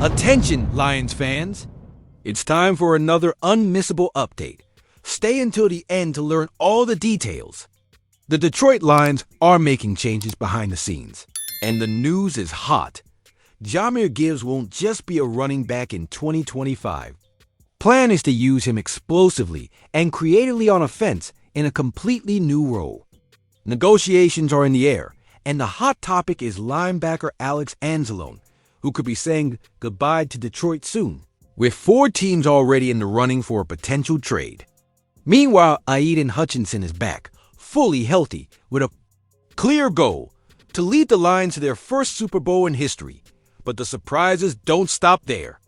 Attention, Lions fans! It's time for another unmissable update. Stay until the end to learn all the details. The Detroit Lions are making changes behind the scenes, and the news is hot. Jahmyr Gibbs won't just be a running back in 2025. Plan is to use him explosively and creatively on offense in a completely new role. Negotiations are in the air, and the hot topic is linebacker Alex Anzalone, who could be saying goodbye to Detroit soon, with 4 teams already in the running for a potential trade. Meanwhile, Aidan Hutchinson is back, fully healthy, with a clear goal to lead the Lions to their first Super Bowl in history. But the surprises don't stop there.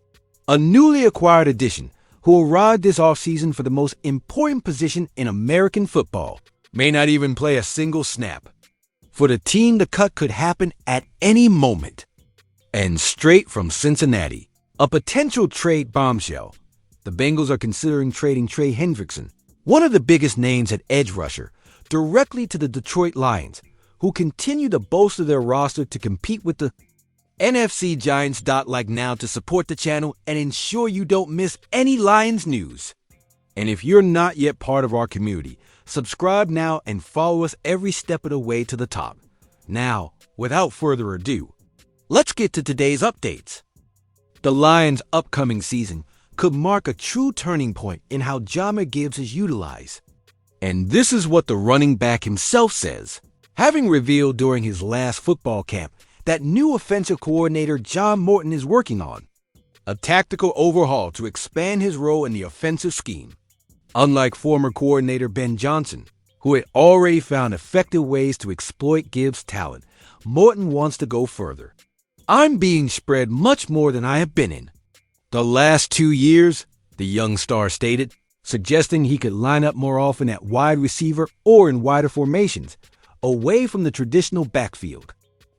A newly acquired addition who arrived this offseason for the most important position in American football may not even play a single snap. For the team, the cut could happen at any moment. And straight from Cincinnati, a potential trade bombshell. The Bengals are considering trading Trey Hendrickson, one of the biggest names at edge rusher, directly to the Detroit Lions, who continue to bolster their roster to compete with the NFC Giants. Like now to support the channel and ensure you don't miss any Lions news. And if you're not yet part of our community, subscribe now and follow us every step of the way to the top. Now, without further ado, let's get to today's updates. The Lions' upcoming season could mark a true turning point in how Jahmyr Gibbs is utilized. And this is what the running back himself says, having revealed during his last football camp that new offensive coordinator John Morton is working on a tactical overhaul to expand his role in the offensive scheme. Unlike former coordinator Ben Johnson, who had already found effective ways to exploit Gibbs' talent, Morton wants to go further. I'm being spread much more than I have been in the last 2 years, the young star stated, suggesting he could line up more often at wide receiver or in wider formations, away from the traditional backfield.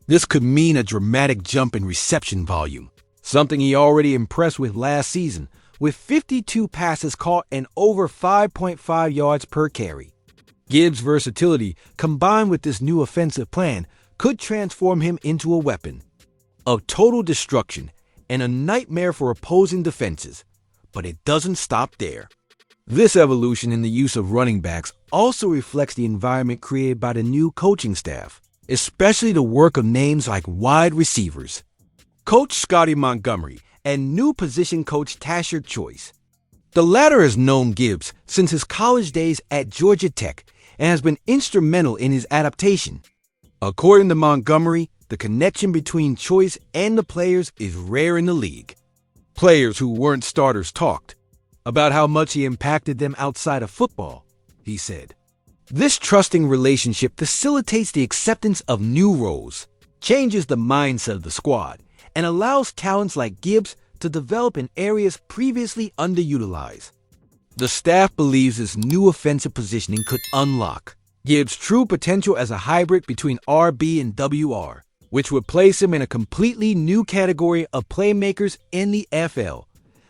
This could mean a dramatic jump in reception volume, something he already impressed with last season, with 52 passes caught and over 5.5 yards per carry. Gibbs' versatility, combined with this new offensive plan, could transform him into a weapon of total destruction and a nightmare for opposing defenses. But it doesn't stop there. This evolution in the use of running backs also reflects the environment created by the new coaching staff, especially the work of names like wide receivers, Coach Scotty Montgomery, and new position coach Tasher Choice. The latter has known Gibbs since his college days at Georgia Tech and has been instrumental in his adaptation. According to Montgomery, the connection between Choice and the players is rare in the league. Players who weren't starters talked about how much he impacted them outside of football, he said. This trusting relationship facilitates the acceptance of new roles, changes the mindset of the squad, and allows talents like Gibbs to develop in areas previously underutilized. The staff believes this new offensive positioning could unlock Gibbs' true potential as a hybrid between RB and WR, which would place him in a completely new category of playmakers in the NFL,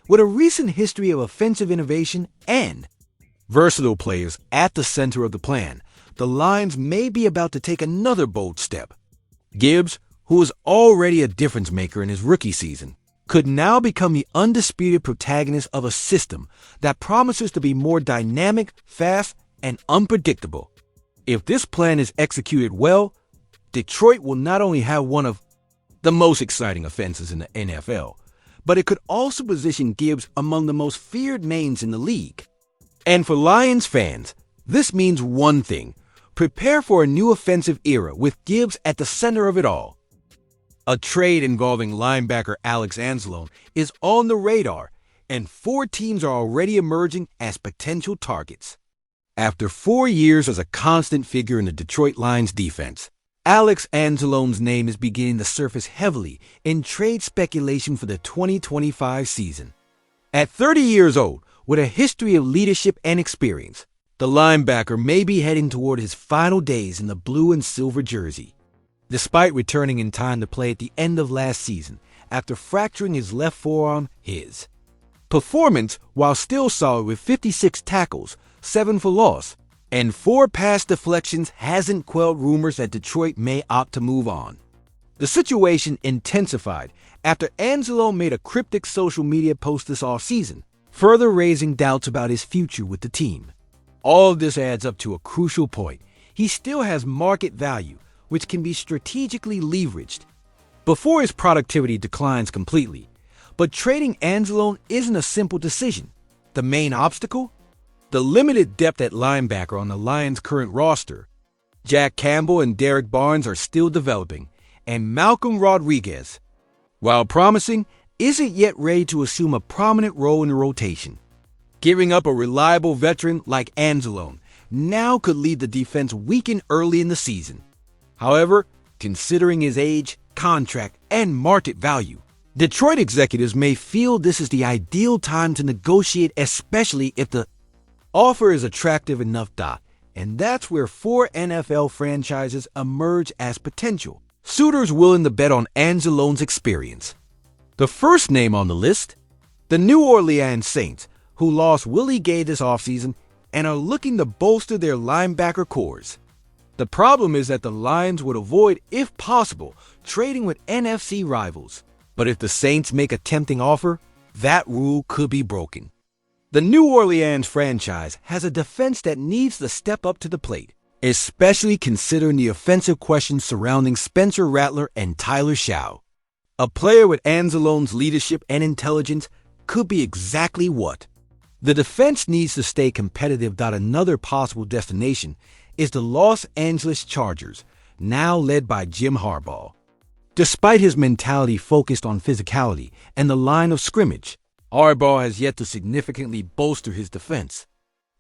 with a recent history of offensive innovation and versatile players at the center of the plan. The Lions may be about to take another bold step. Gibbs, who was already a difference maker in his rookie season, could now become the undisputed protagonist of a system that promises to be more dynamic, fast, and unpredictable. If this plan is executed well, Detroit will not only have one of the most exciting offenses in the NFL, but it could also position Gibbs among the most feared names in the league. And for Lions fans, this means one thing: prepare for a new offensive era with Gibbs at the center of it all. A trade involving linebacker Alex Anzalone is on the radar, and 4 teams are already emerging as potential targets. After 4 years as a constant figure in the Detroit Lions defense, Alex Anzalone's name is beginning to surface heavily in trade speculation for the 2025 season. At 30 years old, with a history of leadership and experience, the linebacker may be heading toward his final days in the blue and silver jersey. Despite returning in time to play at the end of last season after fracturing his left forearm, his performance, while still solid with 56 tackles, 7 for loss, and 4 pass deflections, hasn't quelled rumors that Detroit may opt to move on. The situation intensified after Anzalone made a cryptic social media post this offseason, further raising doubts about his future with the team. All of this adds up to a crucial point. He still has market value, which can be strategically leveraged before his productivity declines completely. But trading Anzalone isn't a simple decision. The main obstacle? The limited depth at linebacker on the Lions' current roster. Jack Campbell and Derek Barnes are still developing, and Malcolm Rodriguez, while promising, isn't yet ready to assume a prominent role in the rotation. Giving up a reliable veteran like Anzalone now could leave the defense weakened early in the season. However, considering his age, contract, and market value, Detroit executives may feel this is the ideal time to negotiate, especially if the offer is attractive enough. And that's where 4 NFL franchises emerge as potential suitors willing to bet on Anzalone's experience. The first name on the list, the New Orleans Saints, who lost Willie Gay this offseason and are looking to bolster their linebacker cores. The problem is that the Lions would avoid, if possible, trading with NFC rivals. But if the Saints make a tempting offer, that rule could be broken. The New Orleans franchise has a defense that needs to step up to the plate, especially considering the offensive questions surrounding Spencer Rattler and Tyler Shaw. A player with Anzalone's leadership and intelligence could be exactly what the defense needs to stay competitive. Another possible destination is the Los Angeles Chargers, now led by Jim Harbaugh. Despite his mentality focused on physicality and the line of scrimmage, Harbaugh has yet to significantly bolster his defense.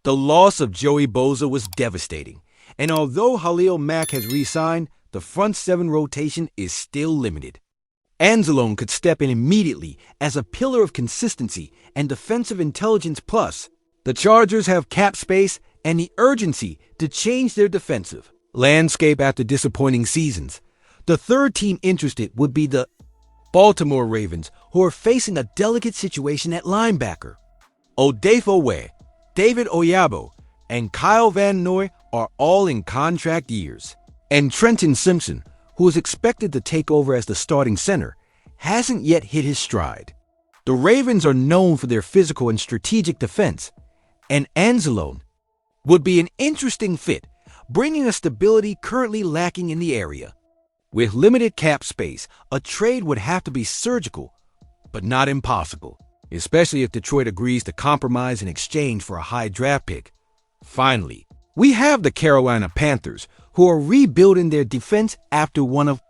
The loss of Joey Bosa was devastating, and although Khalil Mack has re-signed, the front seven rotation is still limited. Anzalone could step in immediately as a pillar of consistency and defensive intelligence. Plus, the Chargers have cap space and the urgency to change their defensive landscape after disappointing seasons. The third team interested would be the Baltimore Ravens, who are facing a delicate situation at linebacker. Odafe Oweh, David Oyabo, and Kyle Van Noy are all in contract years. And Trenton Simpson, who is expected to take over as the starting center, hasn't yet hit his stride. The Ravens are known for their physical and strategic defense, and Anzalone would be an interesting fit, bringing a stability currently lacking in the area. With limited cap space, a trade would have to be surgical, but not impossible, especially if Detroit agrees to compromise in exchange for a high draft pick. Finally, we have the Carolina Panthers, who are rebuilding their defense after one of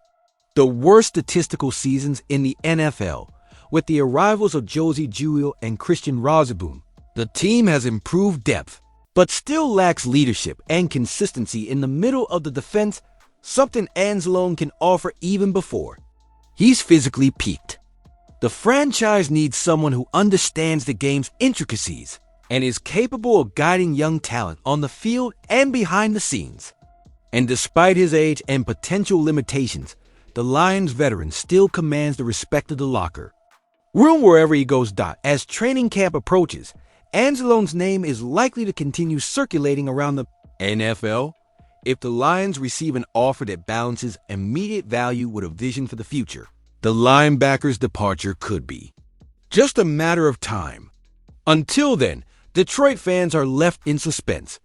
the worst statistical seasons in the NFL. With the arrivals of Josie Jewell and Christian Rozeboom, the team has improved depth, but still lacks leadership and consistency in the middle of the defense, something Anzalone can offer even before he's physically peaked. The franchise needs someone who understands the game's intricacies and is capable of guiding young talent on the field and behind the scenes. And despite his age and potential limitations, the Lions veteran still commands the respect of the locker room wherever he goes. As training camp approaches, Anzalone's name is likely to continue circulating around the NFL. If the Lions receive an offer that balances immediate value with a vision for the future, the linebacker's departure could be just a matter of time. Until then, Detroit fans are left in suspense.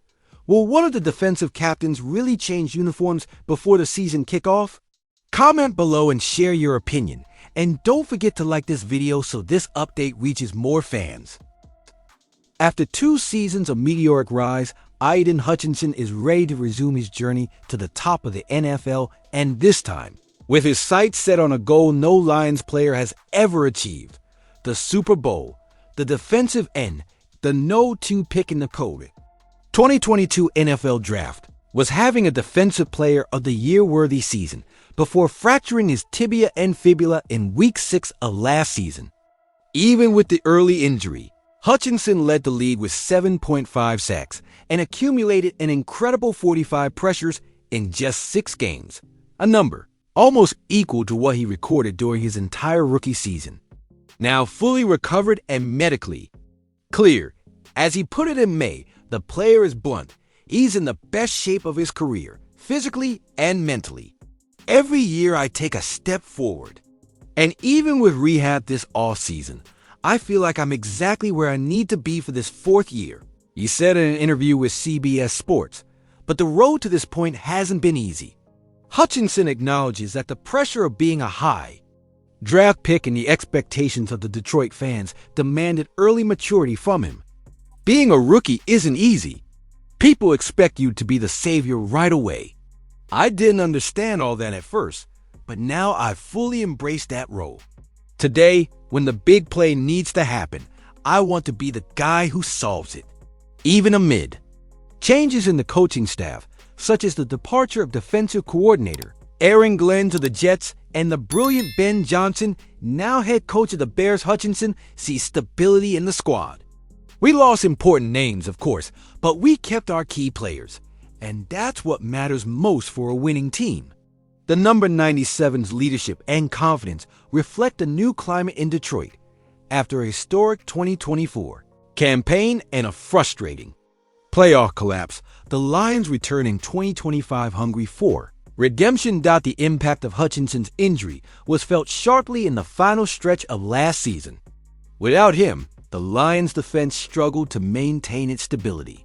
Will one of the defensive captains really change uniforms before the season kickoff? Comment below and share your opinion. And don't forget to like this video so this update reaches more fans. After 2 seasons of meteoric rise, Aidan Hutchinson is ready to resume his journey to the top of the NFL, and this time, with his sights set on a goal no Lions player has ever achieved: the Super Bowl. The defensive end, the No. 2 pick in the COVID 2022 NFL Draft, was having a Defensive Player of the Year-worthy season before fracturing his tibia and fibula in Week 6 of last season. Even with the early injury, Hutchinson led the league with 7.5 sacks and accumulated an incredible 45 pressures in just 6 games, a number almost equal to what he recorded during his entire rookie season. Now fully recovered and medically clear, as he put it in May, the player is blunt. He's in the best shape of his career, physically and mentally. Every year I take a step forward. And even with rehab this offseason, I feel like I'm exactly where I need to be for this fourth year, he said in an interview with CBS Sports. But the road to this point hasn't been easy. Hutchinson acknowledges that the pressure of being a high draft pick and the expectations of the Detroit fans demanded early maturity from him. Being a rookie isn't easy. People expect you to be the savior right away. I didn't understand all that at first, but now I've fully embraced that role. Today, when the big play needs to happen, I want to be the guy who solves it. Even amid changes in the coaching staff, such as the departure of defensive coordinator Aaron Glenn to the Jets and the brilliant Ben Johnson, now head coach of the Bears Hutchinson, sees stability in the squad. We lost important names, of course, but we kept our key players, and that's what matters most for a winning team. The number 97's leadership and confidence reflect a new climate in Detroit after a historic 2024 campaign and a frustrating playoff collapse. The Lions return in 2025 hungry for redemption. The impact of Hutchinson's injury was felt sharply in the final stretch of last season. Without him, the Lions' defense struggled to maintain its stability.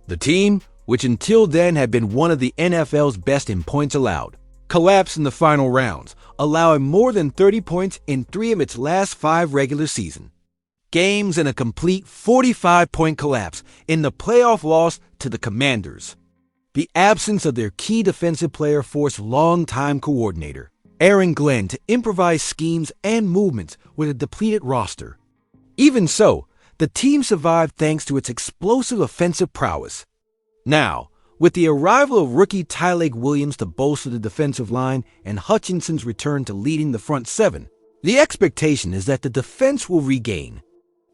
The team, which until then had been one of the NFL's best in points allowed, collapsed in the final rounds, allowing more than 30 points in 3 of its last 5 regular season games and a complete 45-point collapse in the playoff loss to the Commanders. The absence of their key defensive player forced longtime coordinator Aaron Glenn to improvise schemes and movements with a depleted roster. Even so, the team survived thanks to its explosive offensive prowess. Now, with the arrival of rookie Tyleik Williams to bolster the defensive line and Hutchinson's return to leading the front seven, the expectation is that the defense will regain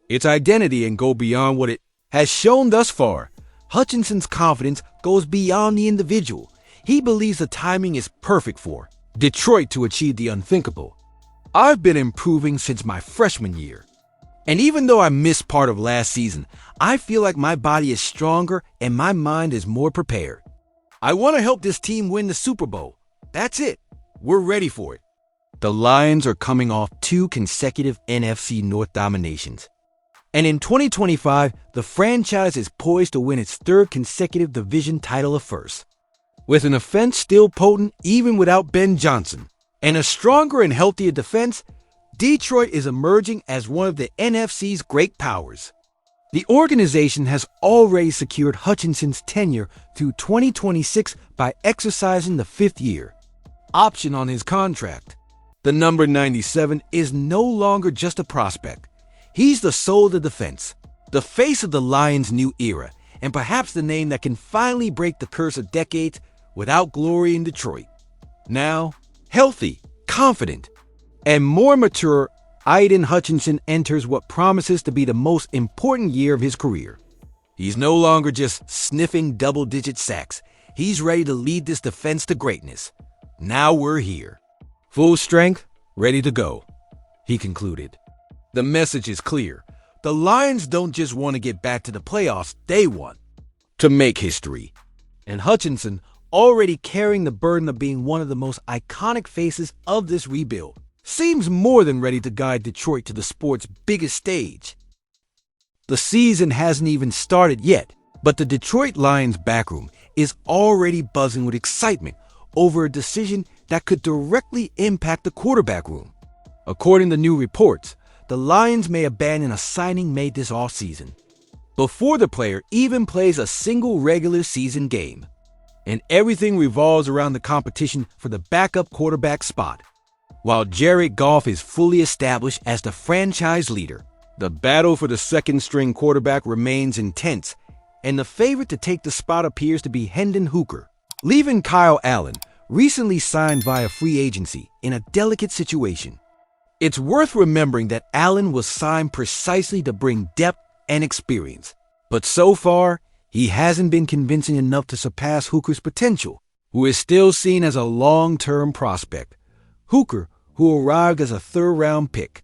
its identity and go beyond what it has shown thus far. Hutchinson's confidence goes beyond the individual. He believes the timing is perfect for Detroit to achieve the unthinkable. I've been improving since my freshman year. And even though I missed part of last season, I feel like my body is stronger and my mind is more prepared. I want to help this team win the Super Bowl. That's it. We're ready for it. The Lions are coming off 2 consecutive NFC North dominations. And in 2025, the franchise is poised to win its 3rd consecutive division title of first. With an offense still potent even without Ben Johnson, and a stronger and healthier defense, Detroit is emerging as one of the NFC's great powers. The organization has already secured Hutchinson's tenure through 2026 by exercising the 5th year option on his contract. The number 97 is no longer just a prospect. He's the soul of the defense, the face of the Lions' new era, and perhaps the name that can finally break the curse of decades without glory in Detroit. Now, healthy, confident, and more mature, Aidan Hutchinson enters what promises to be the most important year of his career. He's no longer just sniffing double-digit sacks. He's ready to lead this defense to greatness. Now we're here. Full strength, ready to go, he concluded. The message is clear. The Lions don't just want to get back to the playoffs, they want to make history. And Hutchinson, already carrying the burden of being one of the most iconic faces of this rebuild, seems more than ready to guide Detroit to the sport's biggest stage. The season hasn't even started yet, but the Detroit Lions backroom is already buzzing with excitement over a decision that could directly impact the quarterback room. According to new reports, the Lions may abandon a signing made this offseason before the player even plays a single regular season game. And everything revolves around the competition for the backup quarterback spot. While Jared Goff is fully established as the franchise leader, the battle for the second-string quarterback remains intense, and the favorite to take the spot appears to be Hendon Hooker, leaving Kyle Allen, recently signed via free agency, in a delicate situation. It's worth remembering that Allen was signed precisely to bring depth and experience, but so far, he hasn't been convincing enough to surpass Hooker's potential, who is still seen as a long-term prospect. Hooker, who arrived as a 3rd-round pick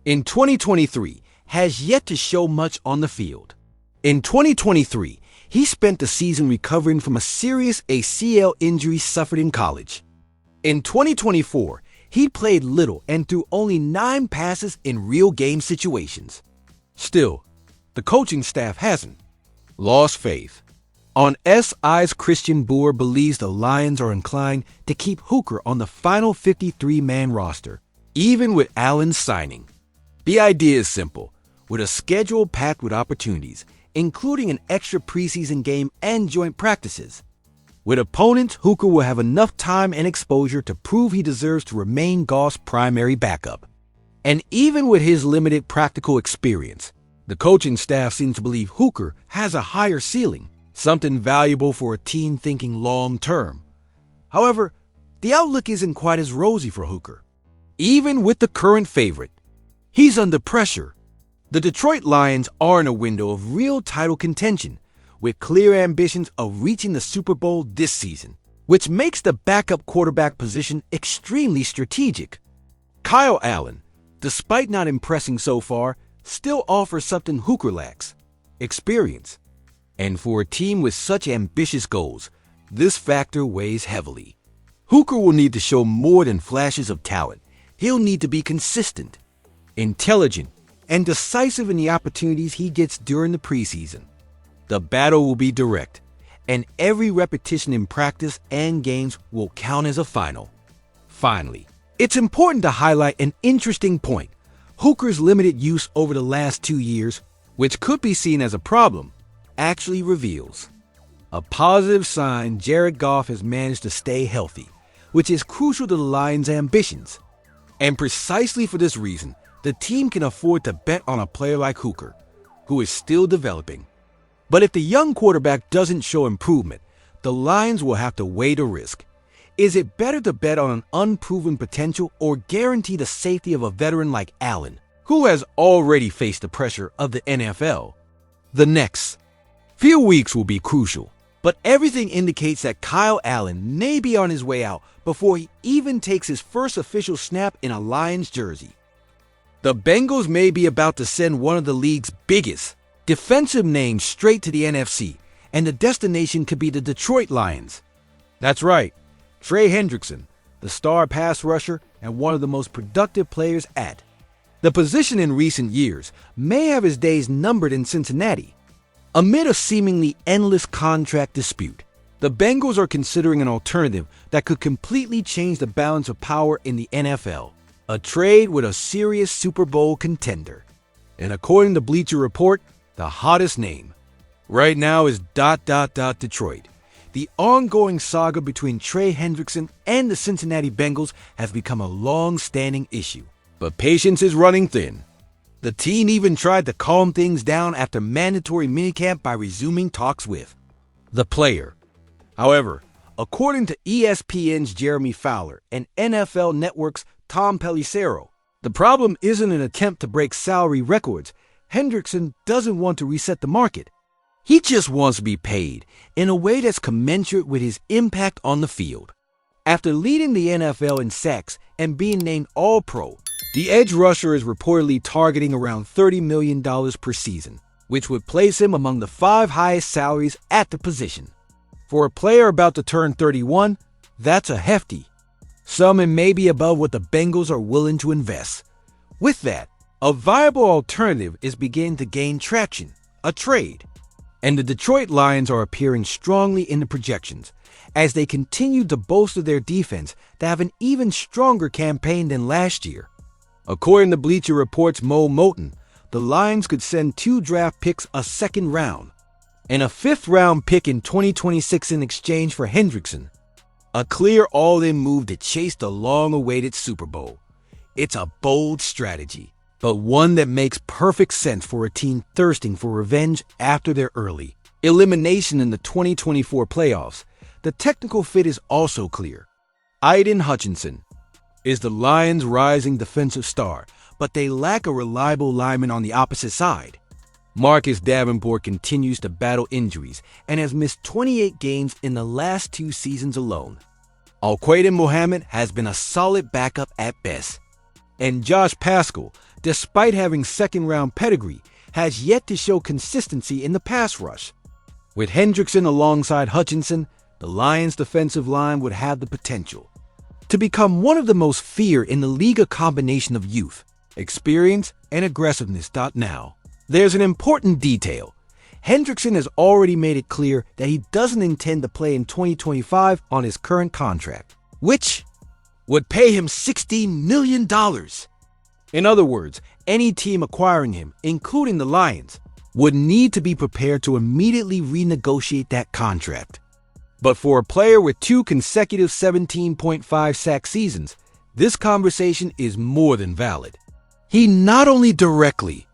in 2023, has yet to show much on the field. In 2023, he spent the season recovering from a serious ACL injury suffered in college. In 2024, he played little and threw only 9 passes in real game situations. Still, the coaching staff hasn't lost faith. On SI's Christian Boer believes the Lions are inclined to keep Hooker on the final 53-man roster, even with Allen's signing. The idea is simple. With a schedule packed with opportunities, including an extra preseason game and joint practices. With opponents, Hooker will have enough time and exposure to prove he deserves to remain Goff's primary backup. And even with his limited practical experience, the coaching staff seems to believe Hooker has a higher ceiling, something valuable for a team thinking long-term. However, the outlook isn't quite as rosy for Hooker. Even with the current favorite, he's under pressure. The Detroit Lions are in a window of real title contention, with clear ambitions of reaching the Super Bowl this season, which makes the backup quarterback position extremely strategic. Kyle Allen, despite not impressing so far, still offers something Hooker lacks: experience. And for a team with such ambitious goals, this factor weighs heavily. Hooker will need to show more than flashes of talent. He'll need to be consistent, intelligent, and decisive in the opportunities he gets during the preseason. The battle will be direct, and every repetition in practice and games will count as a final. Finally, it's important to highlight an interesting point. Hooker's limited use over the last 2 years, which could be seen as a problem, actually reveals a positive sign. Jared Goff has managed to stay healthy, which is crucial to the Lions' ambitions. And precisely for this reason, the team can afford to bet on a player like Hooker, who is still developing. But if the young quarterback doesn't show improvement, the Lions will have to weigh the risk. Is it better to bet on an unproven potential or guarantee the safety of a veteran like Allen, who has already faced the pressure of the NFL? The next few weeks will be crucial, but everything indicates that Kyle Allen may be on his way out before he even takes his first official snap in a Lions jersey. The Bengals may be about to send one of the league's biggest defensive names straight to the NFC, and the destination could be the Detroit Lions. That's right, Trey Hendrickson, the star pass rusher and one of the most productive players at the position in recent years, may have his days numbered in Cincinnati. Amid a seemingly endless contract dispute, the Bengals are considering an alternative that could completely change the balance of power in the NFL. A trade with a serious Super Bowl contender. And according to Bleacher Report, the hottest name right now is ... Detroit. The ongoing saga between Trey Hendrickson and the Cincinnati Bengals has become a long-standing issue. But patience is running thin. The team even tried to calm things down after mandatory minicamp by resuming talks with the player. However, according to ESPN's Jeremy Fowler and NFL Network's Tom Pelissero, the problem isn't an attempt to break salary records. Hendrickson doesn't want to reset the market. He just wants to be paid in a way that's commensurate with his impact on the field. After leading the NFL in sacks and being named All-Pro, the edge rusher is reportedly targeting around $30 million per season, which would place him among the 5 highest salaries at the position. For a player about to turn 31, that's a hefty sum and maybe above what the Bengals are willing to invest. With that, a viable alternative is beginning to gain traction, a trade. And the Detroit Lions are appearing strongly in the projections as they continue to bolster their defense to have an even stronger campaign than last year. According to Bleacher Report's Mo Moton, the Lions could send 2 draft picks a second round and a 5th-round pick in 2026 in exchange for Hendrickson. A clear all-in move to chase the long-awaited Super Bowl. It's a bold strategy, but one that makes perfect sense for a team thirsting for revenge after their early elimination in the 2024 playoffs. The technical fit is also clear. Aidan Hutchinson is the Lions' rising defensive star, but they lack a reliable lineman on the opposite side. Marcus Davenport continues to battle injuries and has missed 28 games in the last 2 seasons alone. Al-Quaiden Muhammad has been a solid backup at best. And Josh Paschal, despite having second-round pedigree, has yet to show consistency in the pass rush. With Hendrickson alongside Hutchinson, the Lions' defensive line would have the potential To become one of the most feared in the league, a combination of youth, experience, and aggressiveness. Now, there's an important detail. Hendrickson has already made it clear that he doesn't intend to play in 2025 on his current contract, which would pay him $16 million. In other words, any team acquiring him, including the Lions, would need to be prepared to immediately renegotiate that contract. But for a player with 2 consecutive 17.5 sack seasons, this conversation is more than valid. He not only directly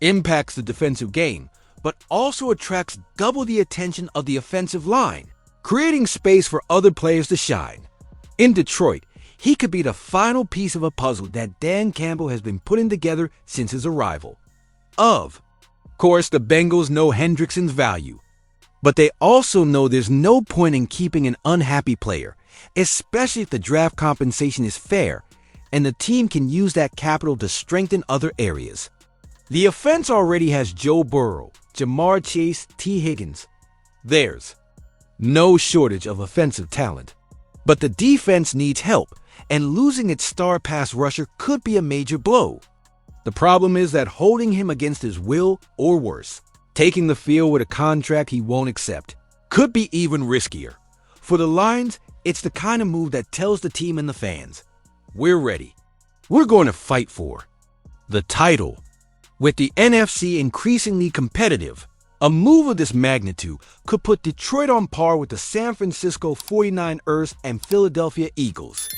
impacts the defensive game, but also attracts double the attention of the offensive line, creating space for other players to shine. In Detroit, he could be the final piece of a puzzle that Dan Campbell has been putting together since his arrival. Of course, the Bengals know Hendrickson's value, but they also know there's no point in keeping an unhappy player, especially if the draft compensation is fair and the team can use that capital to strengthen other areas. The offense already has Joe Burrow, Ja'Marr Chase, T. Higgins. There's no shortage of offensive talent. But the defense needs help, and losing its star pass rusher could be a major blow. The problem is that holding him against his will, or worse, taking the field with a contract he won't accept, could be even riskier. For the Lions, it's the kind of move that tells the team and the fans, we're ready. We're going to fight for the title. With the NFC increasingly competitive, a move of this magnitude could put Detroit on par with the San Francisco 49ers and Philadelphia Eagles.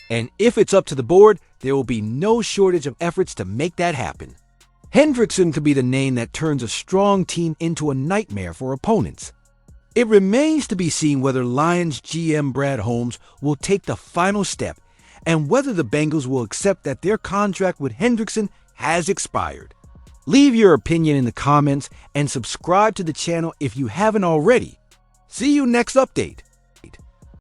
And if it's up to the board, there will be no shortage of efforts to make that happen. Hendrickson could be the name that turns a strong team into a nightmare for opponents. It remains to be seen whether Lions GM Brad Holmes will take the final step and whether the Bengals will accept that their contract with Hendrickson has expired. Leave your opinion in the comments and subscribe to the channel if you haven't already. See you next update.